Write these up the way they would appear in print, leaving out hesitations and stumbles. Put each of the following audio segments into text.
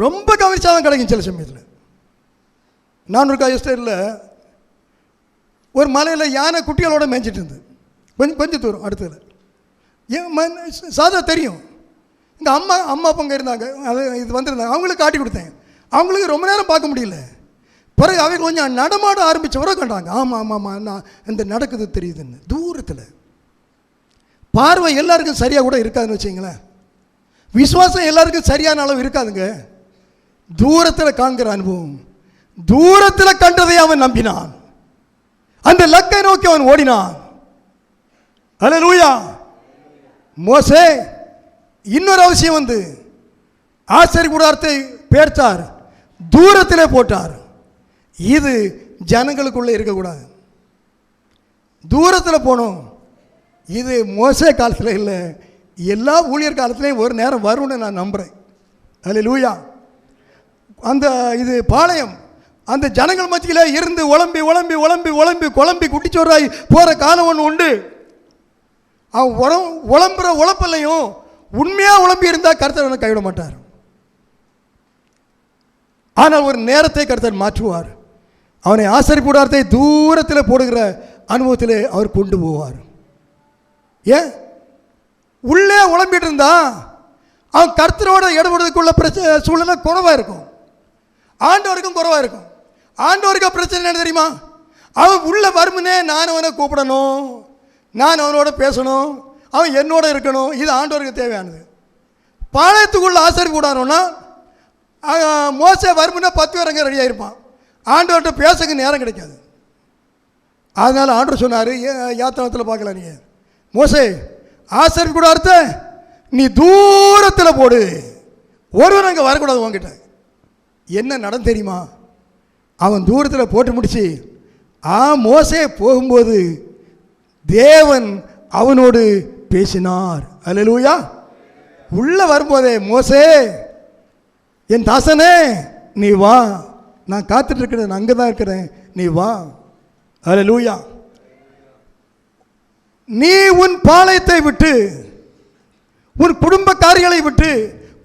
ரொம்ப கவனிச்சாதான் கிடைக்கும். சில சமயத்தில் நான் ஒரு எஸ்டேட்டில் ஒரு மலையில் யானை குட்டிகளோட மேய்ஞ்சிட்டு இருந்து கொஞ்சம் தூரம் அடுத்ததில் சாதா தெரியும். இந்த அம்மா அப்பங்க இருந்தாங்க, அது இது வந்திருந்தாங்க, அவங்களுக்கு காட்டி கொடுத்தேன். அவங்களுக்கு ரொம்ப நேரம் பார்க்க முடியல. பிறகு அவங்க கொஞ்சம் நடமாட ஆரம்பித்தவரை கண்டாங்க. ஆமாம் நான் இந்த நடக்குது தெரியுதுன்னு. தூரத்தில் பார்வை எல்லாருக்கும் சரியாக கூட இருக்காதுன்னு வச்சிங்களேன். விசுவாசம் எல்லாருக்கும் சரியான அளவு இருக்காதுங்க. தூரத்தில் காண்கிற அனுபவம், தூரத்தில் கண்டதை அவன் நம்பினான், அந்த லக்கை நோக்கி அவன் ஓடினான். அல்லேலூயா. மோசே இன்னொரு அவசியம் வந்து ஆசரி கூடாரத்தை பேர்த்தார், தூரத்திலே போட்டார். இது ஜனங்களுக்குள்ளே இருக்கக்கூடாது, தூரத்தில் போகணும். இது மோசே காலத்தில் இல்லை, எல்லா ஊழியர் காலத்துலேயும் ஒரு நேரம் வரும்னு நான் நம்புகிறேன். அல்லேலூயா. அந்த இது பாளையம் அந்த ஜனங்கள் மத்தியில் இருந்து உழம்பி உழம்பி உழம்பி உழம்பி குழம்பி குட்டிச்சோறாய் போகிற காலம் ஒன்று உண்டு. அவன் உழம்புற உழப்பில்லையும் உண்மையாக உழம்பி இருந்தால் கர்த்தர் அவனை கைவிட மாட்டார். ஆனால் ஒரு நேரத்தை கர்த்தர் மாற்றுவார். அவனை ஆசரிப்பு கூடாரத்தை தூரத்தில் போடுகிற அனுபவத்தில் அவர் கொண்டு போவார். ஏன் உள்ளே உழம்பிட்டு இருந்தா அவன் கர்த்தரோட இடப்படுறதுக்குள்ள சூழ்நிலை குறைவாக இருக்கும், ஆண்டவருக்கும் குறைவாக இருக்கும். ஆண்டவருக்கு பிரச்சனை என்ன தெரியுமா? அவன் உள்ள வருமுனே நான் அவனை கூப்பிடணும், நான் அவனோட பேசணும், அவன் என்னோட இருக்கணும். இது ஆண்டவருக்கு தேவையானது. பாளையத்துக்குள்ள ஆசரிப்பு கூடாரோன்னா மோசே வருமுன்னா 10 பேர் அங்கே ரெடியாக இருப்பான். ஆண்டவர்கிட்ட பேசக்கு நேரம் கிடைக்காது. அதனால் ஆண்டவர் சொன்னார், யாத்திராத்தில் பார்க்கலாம், நீங்கள் மோசே ஆசரிப்பு கூடாரத்த நீ தூரத்தில் போடு, ஒருவன் அங்கே வரக்கூடாது உங்ககிட்ட. என்ன நடந்து தெரியுமா? அவன் தூரத்தில் போட்டு முடிச்சு மோசே போகும்போது தேவன் அவனோடு பேசினார். அல்லேலூயா. உள்ள வரும்போதே மோசே என் தாசனே நீ வா, நான் காத்துட்டு இருக்கிறேன், நான் அங்கே தான் இருக்கிறேன், நீ வா. அல்லேலூயா. நீ உன் பாளையத்தை விட்டு, உன் குடும்ப காரியங்களை விட்டு,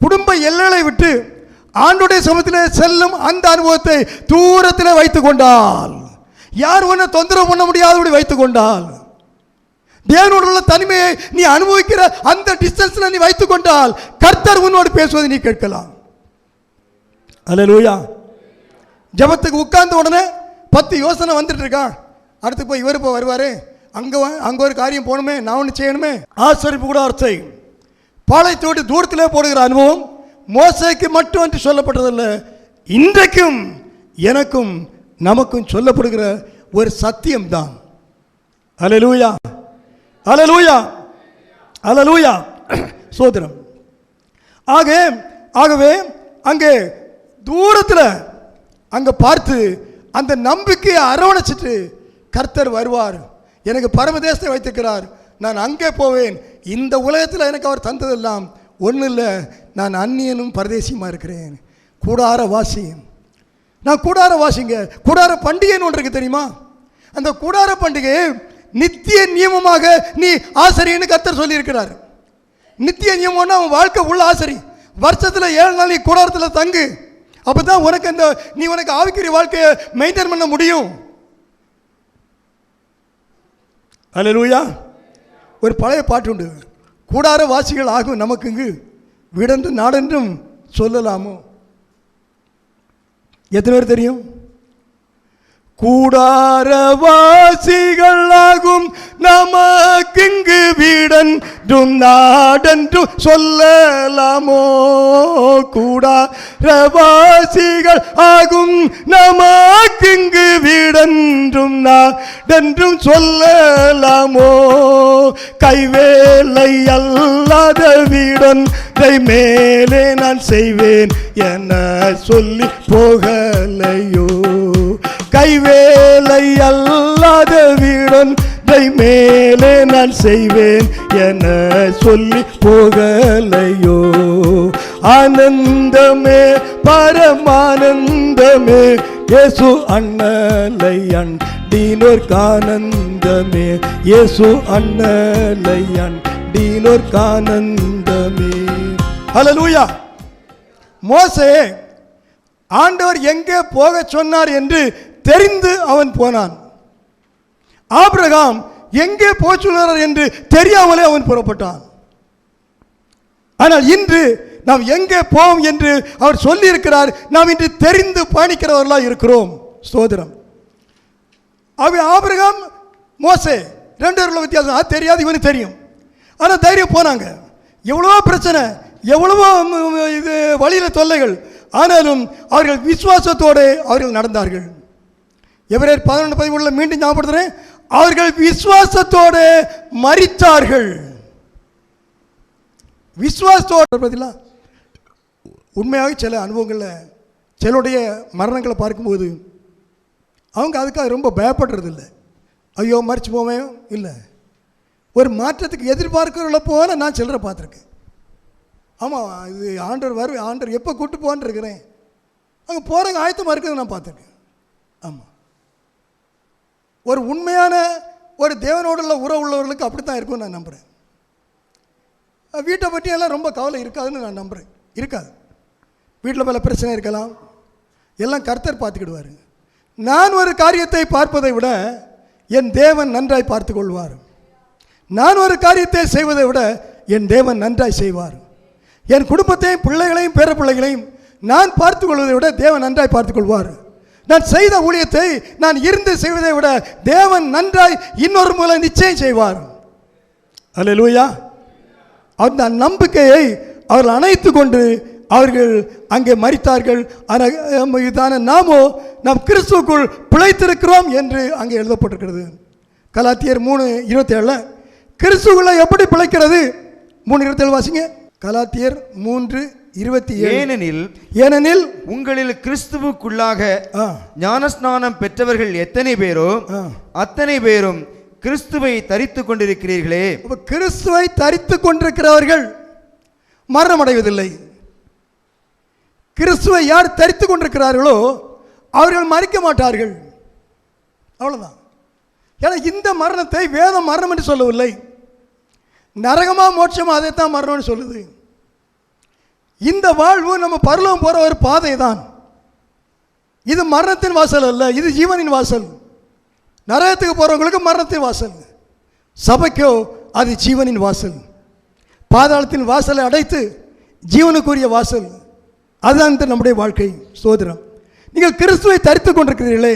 குடும்ப எல்லைகளை விட்டு ஆண்டுடைய சமூகத்தில் செல்லும் அந்த அனுபவத்தை தூரத்தில் வைத்துக் கொண்டால், யார் உன்னை தொந்தரவு பண்ண முடியாதபடி வைத்துக் கொண்டால், தேவனோடு உள்ள தனிமையை நீ அனுபவிக்கிற அந்த டிஸ்டன்ஸில் நீ வைத்துக் கொண்டால் கர்த்தர் உன்னோடு பேசுவதை நீ கேட்கலாம். அல்லேலூயா. ஜபத்துக்கு உட்கார்ந்த உடனே 10 யோசனை வந்துட்டு இருக்கான். அடுத்து போய் இவர் இப்போ வருவார், அங்கே ஒரு காரியம் போகணுமே, நான் ஒன்று செய்யணுமே. ஆசரிப்பு கூடாரத்தை பாளையத்தை விட்டு தூரத்திலே போடுகிற அனுபவம் மோசேக்கு மட்டும் என்று சொல்லப்பட்டதில்லை, இன்றைக்கும் எனக்கும் நமக்கும் சொல்லப்படுகிற ஒரு சத்தியம்தான். அல்லேலூயா, அல்லேலூயா, அல்லேலூயா. சோதரம். ஆகவே அங்கே தூரத்தில் அங்கே பார்த்து அந்த நம்பிக்கையை அரவணைச்சிட்டு கர்த்தர் வருவார். எனக்கு பரமதேசத்தை வைத்திருக்கிறார், நான் அங்கே போவேன். இந்த உலகத்தில் எனக்கு அவர் தந்ததெல்லாம் ஒன்றும் இல்லை, நான் அந்நியனும் பரதேசியமாக இருக்கிறேன், கூடார வாசி. நான் கூடார வாசிங்க. கூடார பண்டிகைன்னு ஒன்று இருக்குது தெரியுமா? அந்த கூடார பண்டிகை நித்திய நியமமாக நீ ஆசரின்னு கர்த்தர் சொல்லியிருக்கிறார். நித்திய நியமம்னா அவன் வாழ்க்கை உள்ள ஆசரி. வருஷத்தில் 7 நாள் நீ கூடாரத்தில் தங்கு, அப்போ தான் உனக்கு நீ உனக்கு ஆவிக்குரிய வாழ்க்கையை மெயின்டைன் பண்ண முடியும். அல்லேலூயா. ஒரு பழைய பாட்டு உண்டு, கூடார வாசிகள் ஆகும் நமக்குங்கு வீடென்று நாடென்றும் சொல்லலாமோ. எத்தனை பேர் தெரியும்? கூடாரவாசிகள் ஆகும் நமக்குங்கு வீடென்றும் நாடென்றும் சொல்லலாமோ. கூடாரவாசிகள் ஆகும் நமக்குங்கு வீடென்றும் நாடென்றும் சொல்லலாமோ. கைவேலை அல்லாத வீடொன்றை மேலே நான் செய்வேன் என சொல்லி போகலையோ. கைவேலை அல்லாத வீடொன்றை மேலே நான் செய்வேன் என சொல்லி போகலையோ. ஆனந்தமே பரமானந்தமே இயேசு அண்ணலை அண்டீனோர்க்கு ஆனந்தமே. இயேசு அண்ணலை அண்டீனோர்க்கு ஆனந்தமே. அல்லேலூயா. மோசே ஆண்டவர் எங்கே போக சொன்னார் என்று தெரிந்து அவன் போனான். ஆபிரகாம் எங்கே போக சொன்னார் என்று தெரியாமலே அவன் புறப்பட்டான். ஆனால் இன்று நாம் எங்கே போவோம் என்று அவர் சொல்லி இருக்கிறார். நாம் இன்று தெரிந்து பயணிக்கிறவர்களாக இருக்கிறோம். ஸ்தோத்திரம். ஆபிரகாம் மோசே 2 பேருள்ள வித்தியாசம். அது தெரியாது, இவனுக்கு தெரியும். ஆனால் தைரியம் போனாங்க. எவ்வளவோ பிரச்சனை, எவ்வளவோ இது வழியில் தொல்லைகள், ஆனாலும் அவர்கள் விசுவாசத்தோடு அவர்கள் நடந்தார்கள். எபிரேயர் 11:13 மீண்டும் ஞாபகப்படுத்துகிறேன். அவர்கள் விசுவாசத்தோடு மரித்தார்கள். விசுவாசத்தோடு உண்மையாக சில அனுபவங்களில் சிலருடைய மரணங்களை பார்க்கும்போது அவங்க அதுக்காக ரொம்ப பயப்படுறதில்லை. ஐயோ மறிச்சு போவேன் இல்லை, ஒரு மாற்றத்துக்கு எதிர்பார்க்கிறவங்கள போல நான் சிலரை பார்த்துருக்கேன். ஆமாம், இது ஆண்டவர் எப்போ கூட்டு போவான்னு இருக்கிறேன். அங்கே போகிறவங்க ஆயத்தமாக இருக்கிறத நான் பார்த்துருக்கேன். ஆமாம், ஒரு உண்மையான ஒரு தேவனோடுள்ள உறவு உள்ளவர்களுக்கு அப்படி தான் இருக்கும்னு நான் நம்புகிறேன். வீட்டை பற்றியெல்லாம் ரொம்ப கவலை இருக்காதுன்னு நான் நம்புகிறேன். இருக்காது. வீட்டில் பல பிரச்சனை இருக்கலாம், எல்லாம் கர்த்தர் பார்த்துக்கிடுவார். நான் ஒரு காரியத்தை பார்ப்பதை விட என் தேவன் நன்றாய் பார்த்து கொள்வார். நான் ஒரு காரியத்தை செய்வதை விட என் தேவன் நன்றாய் செய்வார். என் குடும்பத்தையும் பிள்ளைகளையும் பேர பிள்ளைகளையும் நான் பார்த்து கொள்வதை விட தேவன் நன்றாய் பார்த்து கொள்வார். நான் செய்த ஊழியத்தை நான் இருந்து செய்வதை விட தேவன் நன்றாய் இன்னொரு மூலம் நிச்சயம் செய்வார். அல்லேலூயா. அந்த நம்பிக்கையை அவர்கள் அணைத்து கொண்டு அவர்கள் அங்கே மரித்தார்கள். ஆனால் நாமோ நாம் கிறிஸ்துவுக்குள் பிழைத்திருக்கிறோம் என்று அங்கே எழுதப்பட்டிருக்கிறது. கலாத்தியர் 3:27 கிறிஸ்துவுக்குள்ள எப்படி பிழைக்கிறது? 3:27 வாசிங்க. கலாத்தியர் 3:27 ஏனெனில் உங்களில் கிறிஸ்துவுக்குள்ளாக ஞானஸ்நானம் பெற்றவர்கள் எத்தனை பேரோ அத்தனை பேரும் கிறிஸ்துவை தரித்து கொண்டிருக்கிறீர்களே. கிறிஸ்துவை தரித்து கொண்டிருக்கிறவர்கள் மரணம் அடைவதில்லை. கிறிஸ்துவை யார் தரித்து கொண்டிருக்கிறார்களோ அவர்கள் மறிக்க மாட்டார்கள். அவ்வளவுதான். ஏன்னா இந்த மரணத்தை வேதம் மரணம் என்று சொல்லவில்லை. நரகமா மோட்சமா அதைத்தான் மரணம்னு சொல்லுது. இந்த வாழ்வு நம்ம பரலோகம் போற ஒரு பாதை தான். இது மரணத்தின் வாசல் அல்ல, இது ஜீவனின் வாசல். நரகத்துக்கு போறவங்களுக்கு மரணத்தின் வாசல், சபைக்கோ அது ஜீவனின் வாசல். பாதாளத்தின் வாசலை அடைத்து ஜீவனுக்குரிய வாசல், அதுதான் நம்முடைய வாழ்க்கை. சோதரம், நீங்கள் கிறிஸ்துவை தரித்து கொண்டிருக்கிறீர்களே.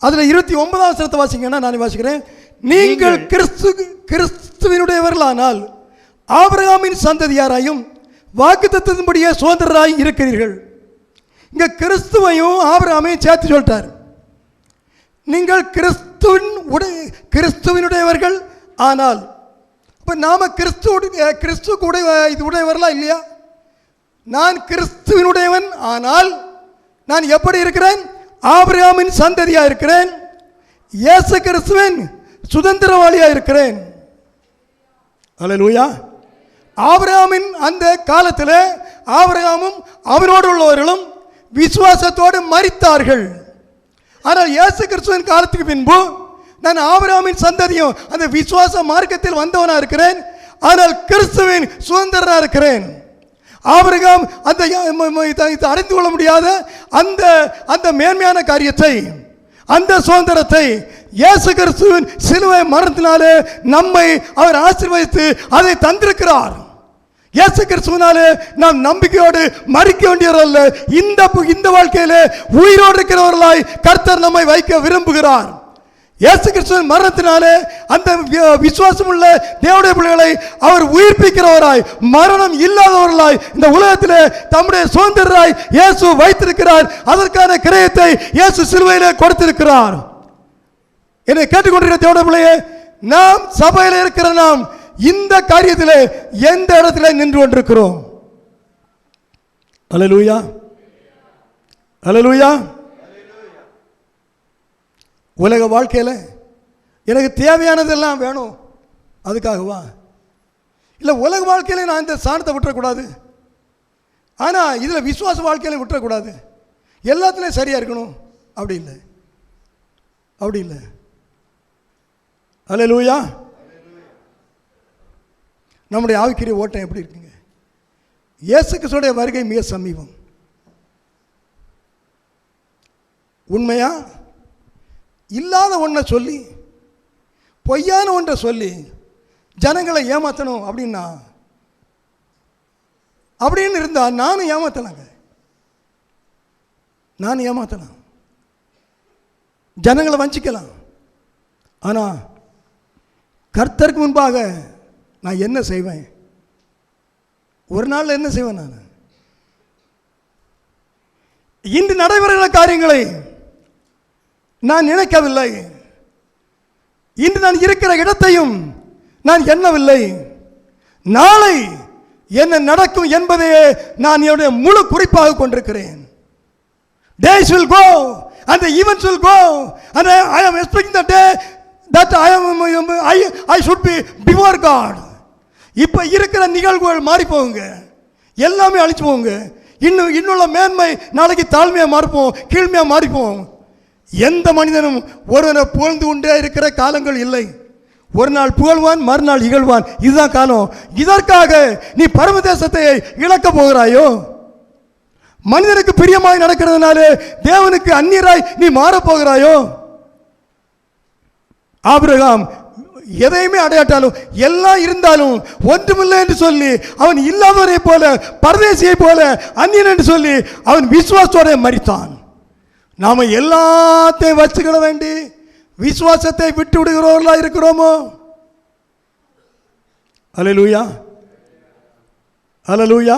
அதில் 29ஆம் வசனத்தை வாசிங்கன்னா நான் வாசிக்கிறேன். நீங்கள் கிறிஸ்துவினுடையவர்களானால் ஆபிரகாமின் சந்ததியாராயும் வாக்குத்தத்தத்தின்படியே சுதந்திரராய் இருக்கிறீர்கள். இங்க கிறிஸ்துவையும் ஆபிரகாமையும் சேர்த்து சொல்லிட்டார். நீங்கள் கிறிஸ்துவினுடையவர்கள் ஆனால், அப்ப நாம கிறிஸ்துவுக்கு உடையவர்களா இல்லையா? நான் கிறிஸ்துவினுடையவன் ஆனால் நான் எப்படி இருக்கிறேன்? ஆபிரகாமின் சந்ததியா இருக்கிறேன். இயேசு கிறிஸ்துவின் சுதந்திரவாளியா இருக்கிறேன். அல்லேலூயா. ஆபிரகாமின் அந்த காலத்தில் ஆபிரகாமும் அவரோடு உள்ளவர்களும் விசுவாசத்தோடு மரித்தார்கள். ஆனால் இயேசு கிறிஸ்துவின் காலத்துக்கு பின்பு நான் ஆபிரகாமின் சந்ததியும் அந்த விசுவாச மார்க்கத்தில் வந்தவனா இருக்கிறேன். ஆனால் கிறிஸ்துவின் சுதந்திரனா இருக்கிறேன். ஆபிரகாம் அந்த அறிந்து கொள்ள முடியாத அந்த மேன்மையான காரியத்தை, அந்த சுதந்திரத்தை இயேசு கிறிஸ்துவின் சிலுவை மரணத்தினாலே நம்மை அவர் ஆசீர்வதித்து அதை தந்திருக்கிறார். இயேசு கிறிஸ்துவினாலே நாம் நம்பிக்கையோடு மறிக்க வேண்டியவர்கள் அல்ல, இந்த வாழ்க்கையிலே உயிரோடு இருக்கிறவர்களாய் கர்த்தர் நம்மை வைக்க விரும்புகிறார். இயேசு கிறிஸ்துவின் மரணத்தினாலே அந்த விசுவாசம் உள்ள தேவனுடைய பிள்ளைகளை அவர் உயிர்ப்பிக்கிறவராய், மரணம் இல்லாதவர்களாய் இந்த உலகத்திலே தம்முடைய சுதந்திரராய் இயேசு வைத்திருக்கிறார். அதற்கான கிரயத்தை இயேசு சிலுவையிலே கொடுத்திருக்கிறார். என்னை கேட்டுக்கொண்டிருக்கிற தேவனுடைய பிள்ளையே, நாம் சபையில் இருக்கிற நாம் இந்த காரியத்திலே எந்த இடத்துல நின்று கொண்டிருக்கிறோம்? அல்லேலூயா, அல்லேலூயா. உலக வாழ்க்கையில் எனக்கு தேவையானதெல்லாம் வேணும், அதுக்காகவா? இல்லை, உலக வாழ்க்கையில் நான் இந்த சாணத்தை விட்டுறக்கூடாது, ஆனால் இதில் விசுவாச வாழ்க்கையில விட்டுறக்கூடாது, எல்லாத்துலேயும் சரியாக இருக்கணும், அப்படி இல்லை, அப்படி இல்லை. அல்லேலூயா. நம்முடைய ஆவிக்குரிய ஓட்டம் எப்படி இருக்குங்க? இயேசு கிறிஸ்துவுடைய வருகை மிக சமீபம். உண்மையா இல்லாத ஒன்றை சொல்லி பொய்யான ஒன்றை சொல்லி ஜனங்களை ஏமாற்றணும் அப்படின்னு இருந்தால் நானும் ஏமாற்றலாம், ஜனங்களை வஞ்சிக்கலாம். ஆனால் கர்த்தருக்கு முன்பாக நான் என்ன செய்வேன்? ஒரு நாளில் என்ன செய்வேன்? நான் இன்று நடைபெறுகிற காரியங்களை நான் நினைக்கவில்லை. இன்று நான் இருக்கிற இடத்தையும் நான் எண்ணவில்லை. நாளை என்ன நடக்கும் என்பதையே நான் என்னுடைய முழு குறிப்பாக கொண்டிருக்கிறேன். Days will go and the events will go and I am expecting the day that I should be before God. இப்போ இருக்கிற நிகழ்வுகள் மாறி போகுங்க, எல்லாமே அழிச்சு போகுங்க. இன்னுள்ள மேன்மை நாளைக்கு தாழ்மையாக மாறிப்போம், கீழ்மையாக மாறிப்போம். எந்த மனிதனும் ஒருவனை புகழ்ந்து கொண்டே இருக்கிற காலங்கள் இல்லை. ஒரு நாள் புகழ்வான், மறுநாள் இகழ்வான். இதுதான் காலம். இதற்காக நீ பரமதேசத்தை இழக்க போகிறாயோ? மனிதனுக்கு பிரியமாய் நடக்கிறதுனாலே தேவனுக்கு அந்நியராய் நீ மாறப்போகிறாயோ? ஆபிரகாம் எதையுமே அடையாட்டாலும் எல்லாம் இருந்தாலும் ஒன்றுமில்லை என்று சொல்லி அவன் இல்லாதவரை போல, பரதேசியை போல, அந்நியன் என்று சொல்லி அவன் விசுவாசத்தோட மரித்தான். நாம எல்லாத்தையும் வச்சுக்கிட வேண்டி விசுவாசத்தை விட்டு விடுகிறவர்களா இருக்கிறோமோ? அல்லேலூயா, அல்லேலூயா.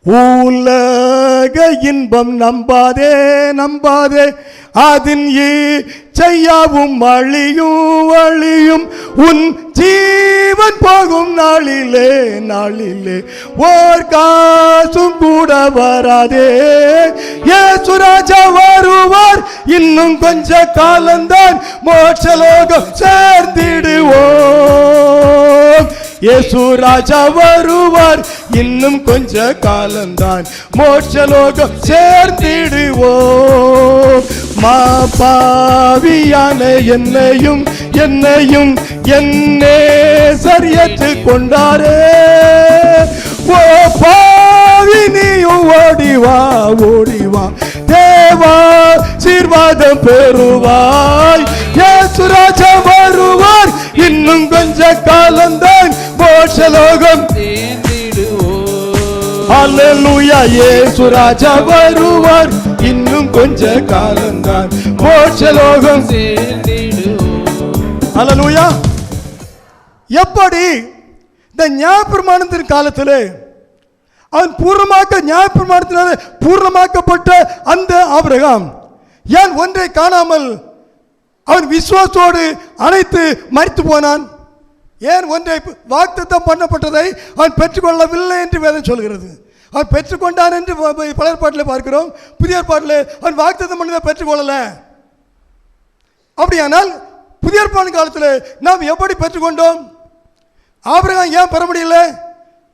உலக இன்பம் நம்பாதே, அதன் செய்யாவும் அழியும், உன் ஜீவன் போகும் நாளிலே ஓர் காசும் கூட வராதே. இயேசு ராஜா வருவார், இன்னும் கொஞ்ச காலம்தான், மோட்சலோகம் சேர்ந்திடுவோம். இயேசு ராஜா வருவார், இன்னும் கொஞ்ச காலம்தான், மோட்சலோகம் சேர்ந்திடுவோம். பாவியான என்னையும் என்னே சரியத்து கொண்டாரே. ஓ பாவி நீயும் ஓடிவா தேவா சீர்வாதம் பெறுவாய். இயேசு ராஜா வருவார், இன்னும் கொஞ்ச காலம்தான், மோட்சலோகம் அல்லேலூயா. இயேசு ராஜா வருவார், இன்னும் கொஞ்ச காலம்தான், மோட்சலோகம் அல்லேலூயா. எப்படி இந்த நியாயப்பிரமாணத்தின் காலத்தில் அவன் நியாயப்பிரமாணத்தினாலே பூர்ணமாக்கப்பட்ட அந்த ஆபிரகாம் ஏன் ஒன்றை காணாமல் அவன் விசுவாசத்தோடு அனைத்து மரித்து போனான்? ஏன் ஒன்றை வாக்குத்தத்தம் பண்ணப்பட்டதை அவன் பெற்றுக்கொள்ளவில்லை என்று வேதம் சொல்கிறது. அவன் பெற்றுக்கொண்டான் என்று பழைய பாட்டில் பார்க்கிறோம். புதிய பாட்டில் அவன் வாக்குத்தத்தம் பண்ணதை பெற்றுக்கொள்ளல. அப்படியானால் புதிய ஏற்பாடு காலத்தில் நாம் எப்படி பெற்றுக்கொண்டோம்? ஆபிரகாம் ஏன் பெற முடியல?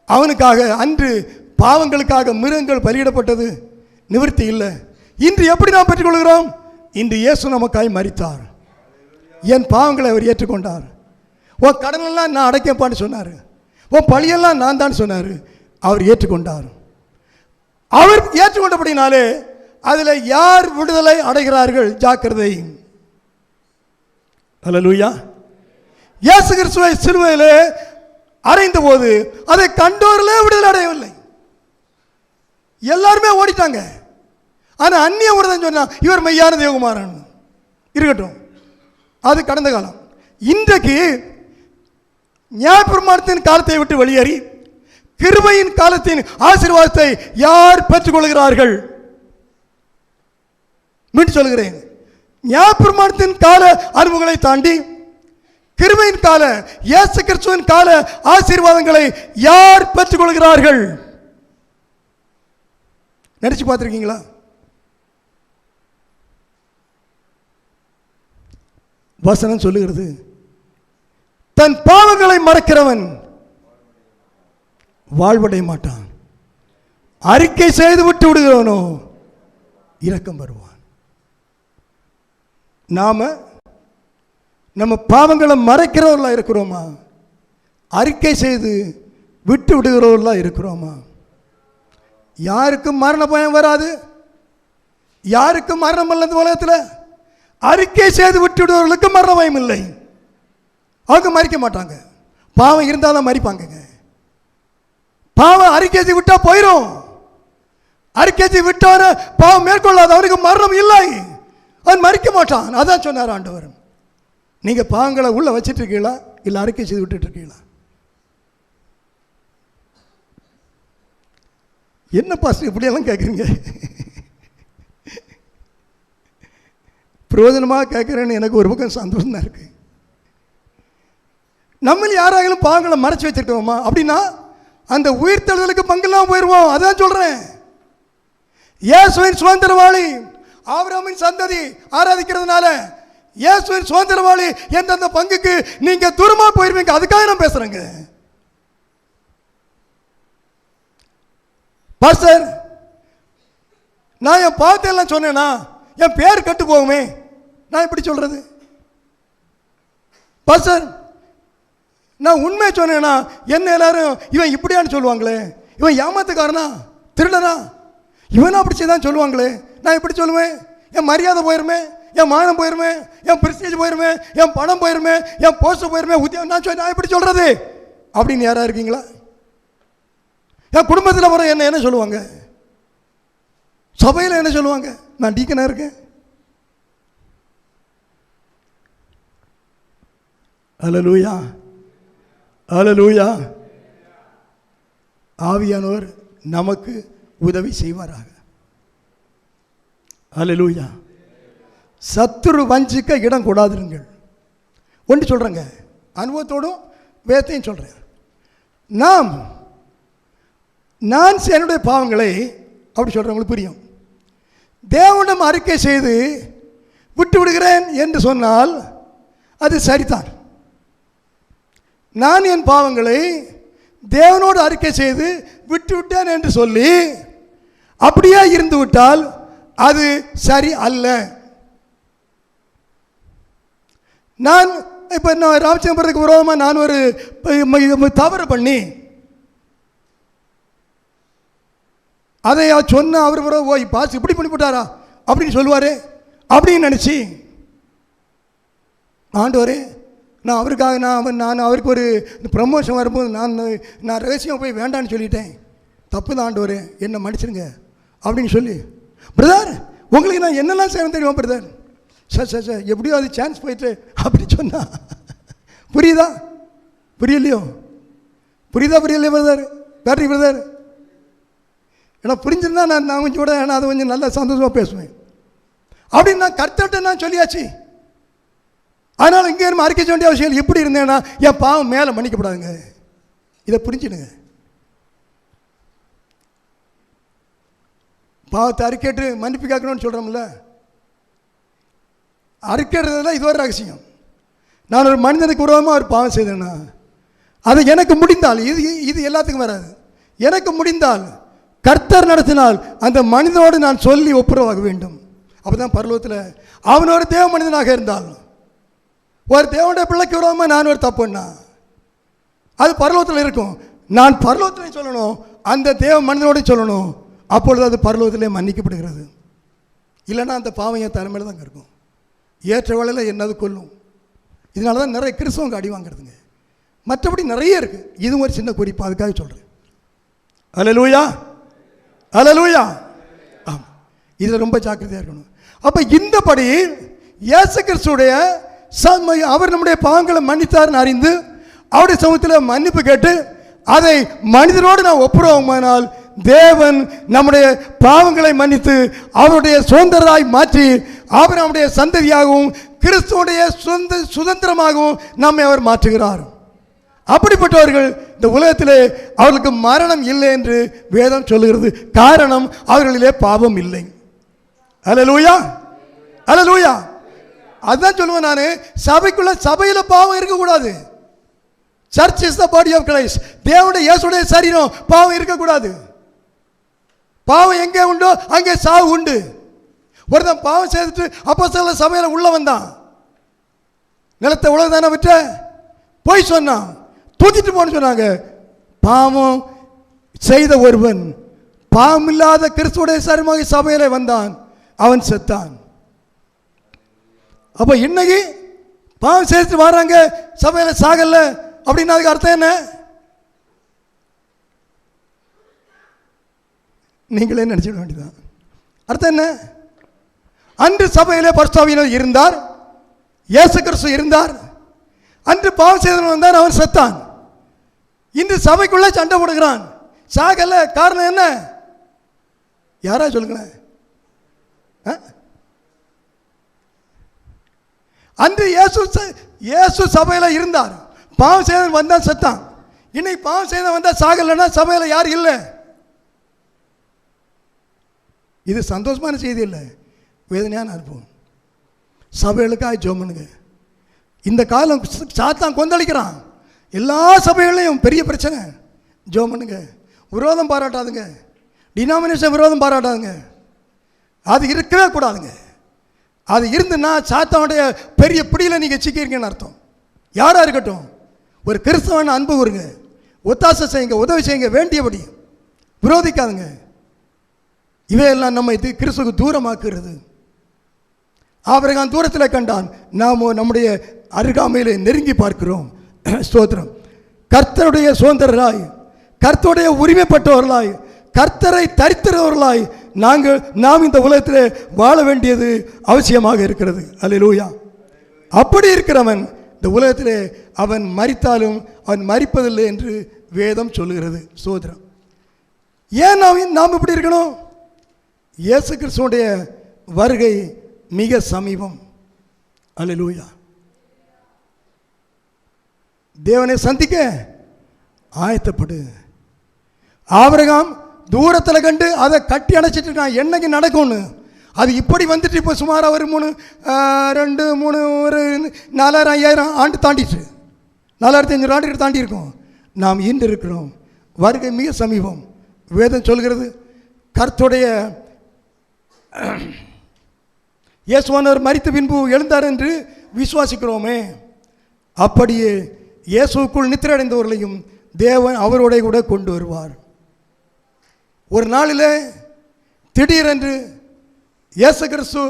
அவனுக்காக அன்று பாவங்களுக்காக மிருகங்கள் பலியிடப்பட்டது, நிவர்த்தி இல்லை. இன்று எப்படி நாம் பெற்றுக்கொள்கிறோம்? இன்று இயேசு நமக்காய் மரித்தார், என் பாவங்களை அவர் ஏற்றுக்கொண்டார். உன் கடனெல்லாம் நான் அடைக்கப்பான்னு சொன்னார், உன் பழியெல்லாம் நான் தான் சொன்னார். அவர் ஏற்றுக்கொண்டார். அவர் ஏற்றுக்கொண்டபடினாலே அதில் யார் விடுதலை அடைகிறார்கள்? ஜாக்கிரதை. அல்லேலூயா. இயேசு கிறிஸ்துவை சிலுவையிலே அறைந்த போது அதை கண்டோரிலே விடுதலை அடையவில்லை, எல்லாருமே ஓடிட்டாங்க. ஆனால் அந்நிய ஒருத்தன் சொன்னா இவர் மெய்யான தேவகுமாரன். இருக்கட்டும், அது கடந்த காலம். இன்றைக்கு நியாயப்பிரமாணத்தின் காலத்தை விட்டு வெளியேறி கிருபையின் காலத்தின் ஆசீர்வாதத்தை யார் பெற்றுக்கொள்கிறார்கள்? மீண்டும் சொல்கிறேன், நியாயப்பிரமாணத்தின் கால அனுபவங்களை தாண்டி கிருபையின் கால, இயேசு கிறிஸ்துவின் கால ஆசீர்வாதங்களை யார் பெற்றுக்கொள்கிறார்கள்? நினைச்சு பார்த்திருக்கீங்களா? வசனம் சொல்லுகிறது, தன் பாவங்களை மறக்கிறவன் வாழ்வடைய மாட்டான், அறிக்கை செய்து விட்டு விடுகிறவனோ இரக்கம் வருவான். நாம நம்ம பாவங்களை மறைக்கிறவர்களா இருக்கிறோமா? அறிக்கை செய்து விட்டு விடுகிறவர்களா இருக்கிறோமா? யாருக்கும் மரண பயம் வராது, யாருக்கும் மரணம் அல்ல இந்த உலகத்தில். அறிக்கை செய்து விட்டுவிடுவர்களுக்கு மரண பயம் இல்லை. அவங்க மறிக்க மாட்டாங்க. பாவம் இருந்தால் தான் மறிப்பாங்க. பாவம் அறிக்கை செய்து விட்டா போயிடும். அறிக்கை செய்து விட்டவர பாவம் மேற்கொள்ளாத அவனுக்கு மரணம் இல்லை, அவன் மறிக்க மாட்டான். அதான் சொன்னார் ஆண்டவர். நீங்க பாவங்களை உள்ள வச்சிட்டு இருக்கீங்களா, இல்லை அறிக்கை செய்து விட்டுட்டு இருக்கீங்களா? என்ன பாஸ்டர் இப்படியெல்லாம் கேட்குறீங்க? பிரயோஜனமாக கேட்குறேன்னு எனக்கு ஒரு பக்கம் சந்தோஷம் தான் இருக்கு. நம்ம யாராலும் பாவங்களை மறைச்சு வச்சிருக்கோமா? அப்படின்னா அந்த உயிர்த்தெழுதலுக்கு பங்கெல்லாம் போயிடுவோம். அதான் சொல்றேன். இயேசுவின் சுதந்திரவாளி, ஆபிரகாமின் சந்ததி ஆராதிக்கிறதுனால இயேசுவின் சுதந்திரவாளி எந்தெந்த பங்குக்கு நீங்க தூரமா போயிருவீங்க. அதுக்காக நான் பேசுறேங்க. பாஸ்டர், நான் என் பாவத்தை எல்லாம் சொன்னேன்னா என் பேர் கெட்டு போகுமே, நான் எப்படி சொல்றது? பாஸ்டர், நான் உண்மையை சொன்னேன்னா என்ன எல்லாரும் இவன் இப்படியான்னு சொல்லுவாங்களே, இவன் ஏமாத்துக்காரனா, திருடனா, இவனா அப்படி செய்தான் சொல்லுவாங்களே, நான் எப்படி சொல்லுவேன்? என் மரியாதை போயிருமே, என் மானம் போயிருமே, என் பிரஸ்டீஜ் போயிருமே, என் பணம் போயிருமே, என் போஸ்ட் போயிருமே, உத்தியோகம் நான் எப்படி சொல்றது அப்படின்னு யாரா இருக்கீங்களா? என் குடும்பத்தில் வர என்ன சொல்லுவாங்க? சபையில் என்ன சொல்லுவாங்க? நான் டீக்கனா இருக்கேன். அல்லேலூயா, அல்லேலூயா. ஆவியானவர் நமக்கு உதவி செய்வாராக. அல்லேலூயா. சத்துரு வஞ்சிக்க இடம் கூடாதுங்கள். ஒன்று சொல்றேங்க, அனுபவத்தோடும் வேத்தையும் சொல்றேன். நான் என்னுடைய பாவங்களை அப்படி சொல்றவங்களுக்கு புரியும். தேவனிடம் அறிக்கை செய்து விட்டு விடுகிறேன் என்று சொன்னால் அது சரிதான். நான் என் பாவங்களை தேவனோடு அறிக்கை செய்து விட்டு விட்டேன் என்று சொல்லி அப்படியே இருந்து விட்டால் அது சரி அல்ல. நான் இப்போ ராமச்சந்திரபுரத்துக்கு விரோதமாக நான் ஒரு தவறு பண்ணி அதை சொன்ன அவர் ஓ பாஸ் இப்படி பண்ணி போட்டாரா அப்படின்னு சொல்லுவார் அப்படின்னு நினச்சி, ஆண்டவரே நான் அவருக்காக நான் அவருக்கு ஒரு ப்ரமோஷன் வரும்போது நான் ரகசியம் போய் வேண்டான்னு சொல்லிட்டேன், தப்பு தான் ஆண்டவரே, என்னை மன்னிச்சிருங்க அப்படின்னு சொல்லி, பிரதர் உங்களுக்கு நான் என்னெல்லாம் செய்யணும் தெரியுமா பிரதர்? சார் எப்படியோ அது சான்ஸ் போயிட்டு அப்படி சொன்னா புரியுதா புரியலையோ? புரியலையோ பிரதர்? பேட்டரி பிரதர், ஏன்னா புரிஞ்சிருந்தா நான் கொஞ்சம் கூட அதை கொஞ்சம் நல்லா சந்தோஷமாக பேசுவேன் அப்படின்னு நான் கர்த்தர்கிட்ட நான் சொல்லியாச்சு. அதனால் இங்கே நம்ம அறிக்கை வேண்டிய அவசியம் எப்படி இருந்தேன்னா என் பாவம் மேலே மன்னிக்கப்படாதுங்க. இதை புரிஞ்சுடுங்க. பாவத்தை அறிக்கைட்டு மன்னிப்பு கேட்கணும்னு சொல்கிறோம்ல, அறிக்கைறதுல இது ஒரு ரகசியம். நான் ஒரு மனிதனுக்கு விரோதமாக ஒரு பாவம் செய்தேன்னா அது எனக்கு முடிந்தால், இது எல்லாத்துக்கும் வராது, எனக்கு முடிந்தால் கர்த்தர் நடத்தினால் அந்த மனிதனோடு நான் சொல்லி ஒப்புரவாக வேண்டும். அப்போ தான் பரலோகத்தில் அவன் ஒரு தேவ மனிதனாக இருந்தால், ஒரு தேவனுடைய பிள்ளைக்கு விரோதமாக நான் ஒரு தப்புன்னா அது பரலோகத்தில் இருக்கும். நான் பரலோகத்திலே சொல்லணும், அந்த தேவ மனிதனோடு சொல்லணும். அப்பொழுது அது பரலோகத்திலே மன்னிக்கப்படுகிறது. இல்லைன்னா அந்த பாவம் என் தலைமையில் தாங்க இருக்கும். ஏற்ற வேளையில் என்னது கொல்லும். இதனால தான் நிறைய கிறிஸ்தவங்க அடி வாங்கிறதுங்க. மற்றபடி நிறைய இருக்குது. இதுவும் ஒரு சின்ன குறிப்பு, அதுக்காக சொல்கிறேன். அல்லேலூயா, அல்லேலூயா. ஆமாம், இதில் ரொம்ப ஜாக்கிரதையாக இருக்கணும். அப்போ இந்தபடி இயேசு கிறிஸ்துடைய அவர் நம்முடைய பாவங்களை மன்னித்தார்னு அறிந்து அவருடைய சமூகத்தில் மன்னிப்பு கேட்டு அதை மனிதனோடு நான் ஒப்புரவுமானால் தேவன் நம்முடைய பாவங்களை மன்னித்து அவருடைய சுதந்திரராய் மாற்றி அவர் நம்முடைய சந்ததியாகவும் கிறிஸ்துவுடைய சுதந்திரமாகவும் நம்மை அவர் மாற்றுகிறார். அப்படிப்பட்டவர்கள் இந்த உலகத்திலே அவர்களுக்கு மரணம் இல்லை என்று வேதம் சொல்லுகிறது. காரணம் அவர்களிலே பாவம் இல்லை. அல்லேலூயா, அல்லேலூயா. அதுதான் சொல்லுவேன் நான், சபைக்குள்ள சபையில் பாவம் இருக்கக்கூடாது. Church is the body of Christ. தேவனுடைய இயேசுடைய சரீரம், பாவம் இருக்கக்கூடாது. பாவம் எங்கே உண்டோ அங்கே சாவு உண்டு. ஒருத்தன் பாவம் செய்துட்டு அப்போஸ்தலர் சபையில் உள்ள வந்தான், நிலத்தை உலக தானே விட்ட போய் சொன்னான், தூக்கிட்டு போன்னு சொன்னாங்க. பாவம் செய்த ஒருவன் பாவம் இல்லாத கிறிஸ்துவுடைய சரீரமாக சபையிலே வந்தான். அவன் செத்தான். அப்போ இன்னைக்கு பாவம் சேர்த்து வராங்க, சபையில் சாகல அப்படின்னா அதுக்கு அர்த்தம் என்ன? நீங்களே நினைச்சிட வேண்டியதான். அர்த்தம் என்ன? அன்று சபையிலே பரிசுத்தாவியானவர் இருந்தார், இயேசு கிறிஸ்து இருந்தார். அன்று பாவம் செய்தவன் வந்தார், அவன் செத்தான். இன்று சபைக்குள்ள சண்டை போடுகிறான், சாகல. காரணம் என்ன? யாரா சொல்லுங்களேன். அன்று இயேசு சபையில் இருந்தார், பாவம் செய்தவன் வந்தான், செத்தான். இன்னைக்கு பாவம் செய்தவன் வந்தா சாகலைன்னா சபையில் யார் இல்லை? இது சந்தோஷமான செய்தி இல்லை, வேதனையான அனுபவம். சபைகளுக்காக ஜெபம் பண்ணுங்க. இந்த காலம் சாத்தான் கொந்தளிக்கிறான், எல்லா சபைகளையும் பெரிய பிரச்சனை. ஜெபம் பண்ணுங்க. விரோதம் பாராட்டாதுங்க, டினாமினேஷன் விரோதம் பாராட்டாதுங்க. அது இருக்கவே கூடாதுங்க. அது இருந்துன்னா சாத்தானுடைய பெரிய பிடியில் நீங்கள் சிக்கிறீங்கன்னு அர்த்தம். யாராக இருக்கட்டும், ஒரு கிறிஸ்தவன் அன்பு கூறுங்க, ஒத்தாசை செய்யுங்க, உதவி செய்யுங்க, வேண்டியபடி. விரோதிக்காதுங்க. இவையெல்லாம் நம்ம இது கிறிஸ்துவுக்கு தூரமாக்குறது. ஆபிரகாம் தூரத்தில் கண்டான், நாம் நம்முடைய அருகாமையில் நெருங்கி பார்க்கிறோம். ஸ்தோத்திரம். கர்த்தருடைய சுதந்திரராய், கர்த்தருடைய உரிமைப்பட்டவர்களாய், கர்த்தரை தரித்திரவர்களாய் நாம் இந்த உலகத்தில் வாழ வேண்டியது அவசியமாக இருக்கிறது. அல்லேலூயா. அப்படி இருக்கிறவன் இந்த உலகத்திலே அவன் மரித்தாலும் அவன் மரிப்பதில்லை என்று வேதம் சொல்லுகிறது. ஸ்தோத்திரம். ஏன் நாம் இப்படி இருக்கணும்? இயேசு கிறிஸ்துவுடைய வருகை மிக சமீபம். அல்லேலூயா. தேவனை சந்திக்க ஆயத்தப்படு. ஆபிரகாம் தூரத்தில் கண்டு அதை கட்டி அணைச்சிட்டு நான் என்னைக்கு நடக்கும்னு, அது இப்படி வந்துட்டு இப்போ சுமாராக ஒரு 3 2 3 ஒரு 4000 5000 ஆண்டு தாண்டிட்டு, 4500 ஆண்டுகள் தாண்டி இருக்கோம். நாம் இன்று இருக்கிறோம். வருகை மிக சமீபம். வேதம் சொல்கிறது, கர்த்தருடைய இயேசுவானவர் மரித்த பின்பு எழுந்தார் என்று விசுவாசிக்கிறோமே, அப்படியே இயேசுக்குள் நித்திரை அடைந்தவர்களையும் தேவன் அவரோட கூட கொண்டு வருவார். ஒரு நாளில் திடீரென்று இயேசு கிறிஸ்து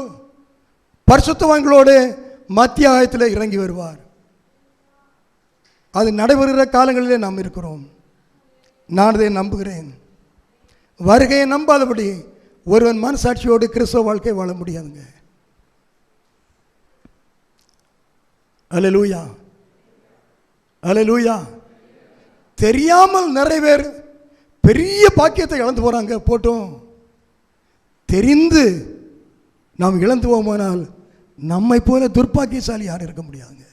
பரிசுத்தவான்களோடு மத்திய ஆயத்தில் இறங்கி வருவார். அது நடைபெறுகிற காலங்களிலே நாம் இருக்கிறோம். நான் அதை நம்புகிறேன். வருகையை நம்பாதபடி ஒருவன் மனசாட்சியோடு கிறிஸ்தவ வாழ்க்கை வாழ முடியாதுங்க. அல்லேலூயா, அல்லேலூயா. தெரியாமல் நிறைய பேர் பெரிய பாக்கியத்தை இழந்து போகிறாங்க. போட்டோம். தெரிந்து நாம் இழந்து போவோமானால் நம்மை போல துர்ப்பாக்கியசாலி யாரும் இருக்க முடியாதுங்க.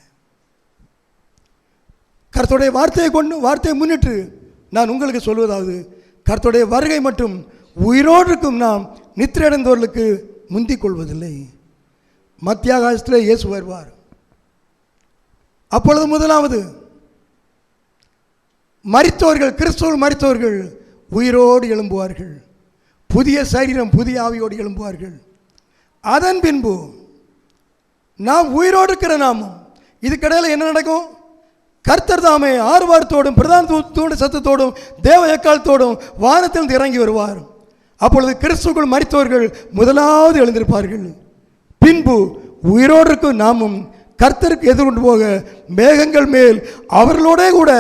கர்த்தருடைய வார்த்தையை முன்னிட்டு நான் உங்களுக்கு சொல்வதாவது, கர்த்தருடைய வருகை மட்டும் உயிரோடு இருக்கும் நாம் நித்திரையடைந்தவர்களுக்கு முந்திக் கொள்வதில்லை. மத்திய ஆகாசத்திலே இயேசு வருவார். அப்பொழுது முதலாவது மரித்தவர்கள், கிறிஸ்துவில் மரித்தவர்கள் உயிரோடு எழும்புவார்கள். புதிய சரீரம், புதிய ஆவியோடு எழும்புவார்கள். அதன் பின்பு நாம் உயிரோடு இருக்கிற நாமும் இதுக்கிடையில் என்ன நடக்கும்? கர்த்தர் தாமே ஆர்வாரத்தோடும் பிரதான தூண்ட சத்தத்தோடும் தேவ எக்காலத்தோடும் வானத்திலிருந்து இறங்கி வருவார். அப்பொழுது கிறிஸ்துக்குள் மரித்தவர்கள் முதலாவது எழுந்திருப்பார்கள். பின்பு உயிரோடு இருக்கும் நாமும் கர்த்தருக்கு எதிர்கொண்டு போக மேகங்கள் மேல் அவர்களோட கூட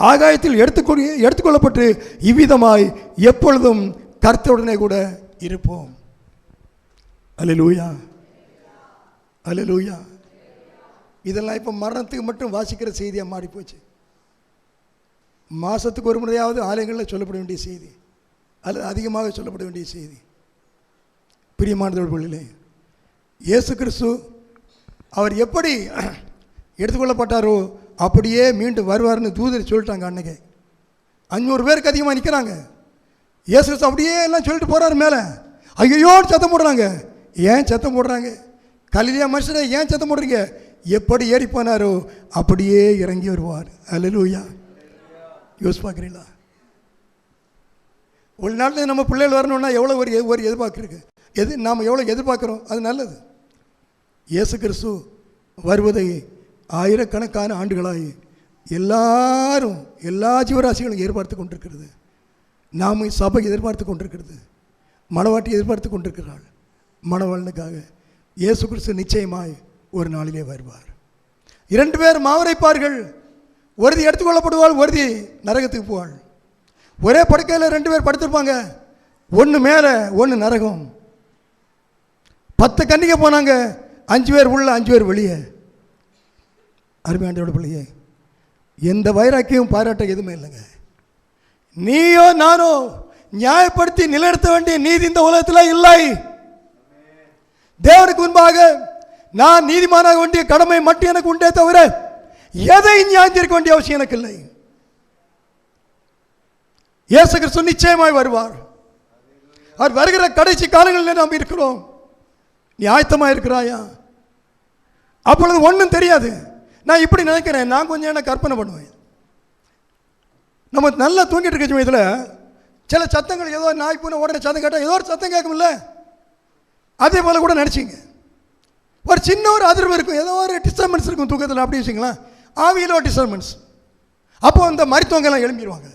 ஆகாயத்தில் எடுத்துக்கொள்ளப்பட்டு இவ்விதமாய் எப்பொழுதும் கர்த்தருடனே கூட இருப்போம். அல்லேலூயா, அல்லேலூயா. இதெல்லாம் இப்போ மரணத்துக்கு மட்டும் வாசிக்கிற செய்தியாக மாறி போச்சு. மாதத்துக்கு ஒரு முறையாவது ஆலயங்களில் சொல்லப்பட வேண்டிய செய்தி, அல்லது அதிகமாக சொல்லப்பட வேண்டிய செய்தி. பிரியமானவர்களே, இயேசு கிறிஸ்து அவர் எப்படி எடுத்துக்கொள்ளப்பட்டாரோ அப்படியே மீண்டும் வருவார்னு தூதர் சொல்லிட்டாங்க. அன்னைக்கு 500 பேருக்கு அதிகமாக நிற்கிறாங்க. இயேசு கிறிஸ்து அப்படியே எல்லாம் சொல்லிட்டு போகிறார் மேலே. ஐயோன்னு சத்தம் போடுறாங்க. ஏன் சத்தம் போடுறாங்க? கலிலேயா மனுஷனை ஏன் சத்தம் போடுறீங்க? எப்படி ஏறி போனாரோ அப்படியே இறங்கி வருவார். அல்லேலூயா. யோசிச்சு பார்க்குறீங்களா? ஒரு நாட்டில் நம்ம பிள்ளைகள் வரணும்னா எவ்வளோ ஒரு எதிர்பார்க்குறீங்க? நாம் எவ்வளோ எதிர்பார்க்குறோம்? அது நல்லது. இயேசு கிறிஸ்து வருவதை ஆயிரக்கணக்கான ஆண்டுகளாய் எல்லாரும், எல்லா ஜீவராசிகளும் எதிர்பார்த்து கொண்டிருக்கிறது. நாம் சபை எதிர்பார்த்து கொண்டிருக்கிறது. மணவாட்டி எதிர்பார்த்து கொண்டிருக்கிறாள். மணவாளனுக்காக இயேசு கிறிஸ்து நிச்சயமாய் ஒரு நாளிலே வருவார். 2 பேர் மாவரைப்பார்கள். ஒருதி எடுத்துக்கொள்ளப்படுவாள், ஒருதி நரகத்துக்கு போவாள். ஒரே படுக்கையில் 2 பேர் படுத்திருப்பாங்க. ஒன்று மேலே, ஒன்று நரகம். 10 கன்னிகை போனாங்க. 5 பேர் உள்ள, 5 பேர் வெளியே. அருமையாண்டோட பிள்ளையே, எந்த வைராக்கியம் பாராட்ட எதுவுமே இல்லைங்க. நீயோ நானோ நியாயப்படுத்தி நிலைநிறுத்த வேண்டிய நீதி இந்த உலகத்தில் இல்லை. தேவனுக்கு முன்பாக நான் நீதிமானாக வேண்டிய கடமை மட்டும் எனக்கு உண்டே தவிர எதை நியாயத்திருக்க வேண்டிய அவசியம் எனக்கு இல்லை. இயேசு கிறிஸ்து நிச்சயமாய் வருவார். அவர் வருகிற கடைசி காலங்களில் நாம் இருக்கிறோம். நீ ஆயத்தமாக இருக்கிறாயா? அப்பொழுது ஒன்றும் தெரியாது. நான் இப்படி நினைக்கிறேன், நான் கொஞ்சம் என்ன கற்பனை பண்ணுவேன். நம்ம நல்லா தூங்கிட்டு இருக்க சமயத்தில் சில சத்தங்கள், ஏதோ நாய் பூனை உடனே சத்தம் கேட்டால் ஏதோ ஒரு சத்தம் கேட்கும்ல, அதே போல் கூட நினச்சிங்க. ஒரு சின்ன ஒரு அதிர்வு இருக்கும், ஏதோ ஒரு டிஸ்டர்பன்ஸ் இருக்கும் தூக்கத்தில். அப்படி வச்சுங்களேன், ஆவியில் ஒரு டிஸ்டர்பன்ஸ். அப்போ அந்த மருத்துவங்கள்லாம் எழும்பிடுவாங்க.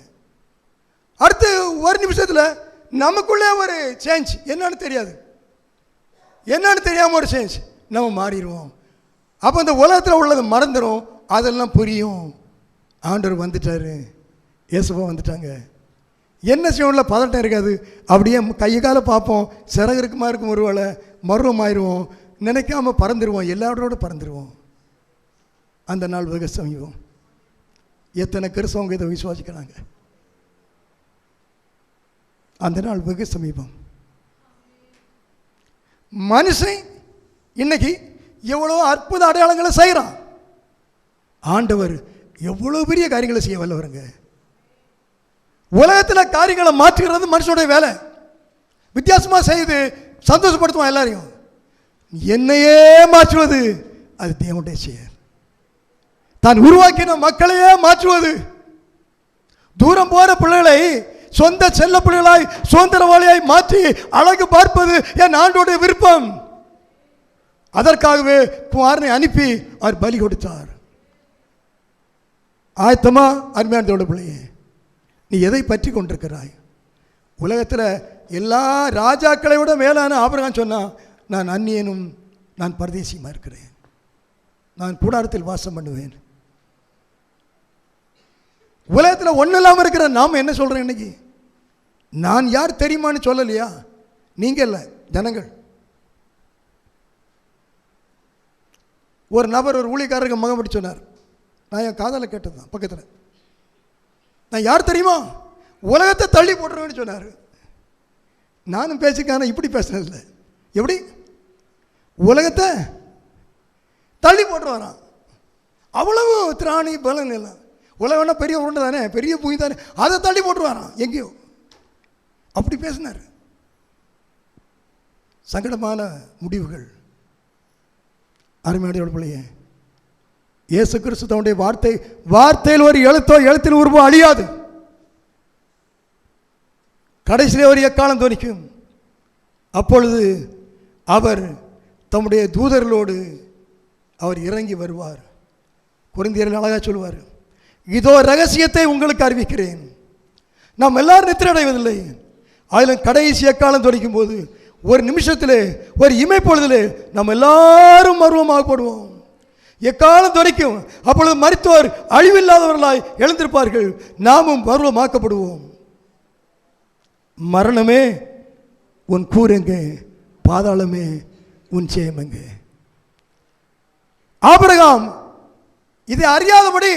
அடுத்து ஒரு நிமிஷத்தில் நமக்குள்ளே ஒரு சேஞ்ச், என்னன்னு தெரியாது, என்னன்னு தெரியாமல் ஒரு சேஞ்ச், நம்ம மாறிடுவோம். அப்போ இந்த உலகத்தில் உள்ளது மறந்துடும், அதெல்லாம் புரியும். ஆண்டவர் வந்துட்டார், இயேசுவா வந்துட்டாங்க. என்ன செய்வோம்ல, பதட்டம் இருக்காது. அப்படியே கையை காலை பார்ப்போம், சிறகு இருக்குமா இருக்கும், ஒரு வேளை மருவம் ஆயிடுவோம், நினைக்காம பறந்துடுவோம், எல்லாரோட பறந்துடுவோம். அந்த நாள் வெகு சமீபம். எத்தனை கிறிஸ்தவங்க இதை விசுவாசிக்கிறாங்க? அந்த நாள் வெகு சமீபம். மனுஷன் இன்னைக்கு எவ்வளோ அற்புத அடையாளங்களை செய்கிறான். ஆண்டவர் எவ்வளோ பெரிய காரியங்களை செய்ய வல்லவருங்க. உலகத்தில் காரியங்களை மாற்றுகிறது மனுஷனுடைய வேலை. வித்தியாசமாக செய்து சந்தோஷப்படுத்துவான் எல்லாரையும். என்னையே மாற்றுவது அது தேவனுடைய செயல். தான் உருவாக்கின மக்களையே மாற்றுவது. தூரம் போகிற பிள்ளைகளை சொந்த செல்ல பிள்ளைகளாய் சுதந்திரவாளியாய் மாற்றி அழகு பார்ப்பது என் ஆண்டோடைய விருப்பம். அதற்காகவே குமாரனை அனுப்பி அவர் பலி கொடுத்தார். ஆயத்தமா அருமையானதோட பிள்ளையே, நீ எதை பற்றி கொண்டிருக்கிறாய்? உலகத்தில் எல்லா ராஜாக்களை விட மேலான ஆபிரகாம் சொன்னான், நான் அந்நியனும் நான் பரதேசியுமா இருக்கிறேன், நான் கூடாரத்தில் வாசம் பண்ணுவேன். உலகத்தில் ஒன்றும் இல்லாமல் இருக்கிற நாம் என்ன சொல்கிறோம் இன்னைக்கு? நான் யார் தெரியுமான்னு சொல்லலையா? நீங்கள் இல்லை, ஜனங்கள். ஒரு நபர் ஒரு ஊழியக்காரருக்கு மகன் படி சொன்னார். நான் என் காதலை கேட்டது தான் பக்கத்தில். நான் யார் தெரியுமா? உலகத்தை தள்ளி போட்டுருவேன்னு சொன்னார். நானும் பேசிக்கான இப்படி பேசுனதில்லை. எப்படி உலகத்தை தள்ளி போட்டுருவாரான்? அவ்வளவு திராணி பலன் எல்லாம். உலகம்னா பெரிய உருண்டை தானே, பெரிய பூமி தானே, அதை தள்ளி போட்டுருவாரான் எங்கேயோ. அப்படி பேசினார். சங்கடமான முடிவுகள். அருமையானவர்களே பிள்ளையே, இயேசு கிறிஸ்து தன்னுடைய வார்த்தையில் ஒரு எழுத்தோ எழுத்தில் உருவோ அழியாது. கடைசியிலே ஒரு எக்காலம் தோனிக்கும். அப்பொழுது அவர் தம்முடைய தூதர்களோடு அவர் இறங்கி வருவார். கொரிந்தியரில் அழகாக சொல்வார், இதோ ரகசியத்தை உங்களுக்கு அறிவிக்கிறேன். நாம் எல்லாரும் நித்திரை அடைவதில்லை. அதில் கடைசி எக்காலம் தொடைக்கும் போது ஒரு நிமிஷத்திலே, ஒரு இமைப்பொழுதிலே நம்ம எல்லாரும் மர்வமாகப்படுவோம். எக்காலம் தொடைக்கும். அப்பொழுது மரித்தோர் அழிவில்லாதவர்களாய் எழுந்திருப்பார்கள், நாமும் மர்வமாக்கப்படுவோம். மரணமே உன் கூரெங்க, பாதாளமே உன் ஜெயமெங்க. ஆபிரகாம் இதை அறியாதபடி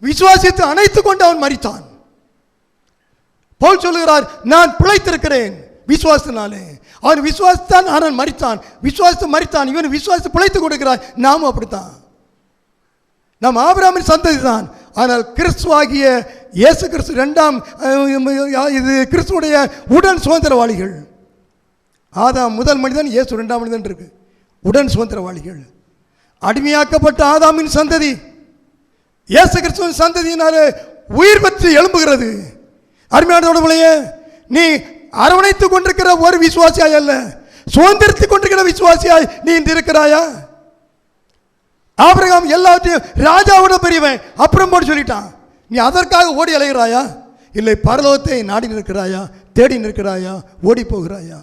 விசுவாசித்து அணைத்துக் கொண்டு அவன் மரித்தான். பவுல் சொல்லுகிறார், நான் பிழைத்திருக்கிறேன் விசுவாசத்தினாலே. அவன் விசுவாசித்தான், ஆனால் மரித்தான். விசுவாசித்து மரித்தான். இவன் விசுவாசித்து பிழைத்துக் கொடுக்கிறார். நாமும் அப்படித்தான். நாம் ஆபிரகாமின் சந்ததி தான். ஆனால் கிறிஸ்துவாகிய இயேசு கிறிஸ்து இது கிறிஸ்துவுடைய உடன் சுதந்திரவாளிகள். ஆதாம் முதல் மனிதன், இயேசு 2ஆம் மனிதன் இருக்கு. உடன் சுதந்திரவாளிகள். அடிமையாக்கப்பட்ட ஆதாமின் சந்ததி இயேசு கிறிஸ்துவின் சந்ததியினாலே உயிர் பெற்று எழும்புகிறது. அருமையானவர்களே, நீ அரவணைத்துக் கொண்டிருக்கிற ஒரு விசுவாசியாய் அல்ல, சுதந்திரத்துக் கொண்டிருக்கிற விசுவாசியாய் நீ இருக்கிறாயா? ஆபிரகாம் எல்லாத்தையும் ராஜாவோட பெரியவன் அப்புறம் போட்டு சொல்லிட்டான். நீ அதற்காக ஓடி அலைகிறாயா? இல்லை பரலோகத்தை நாடி நிற்கிறாயா? தேடி நிற்கிறாயா? ஓடி போகிறாயா?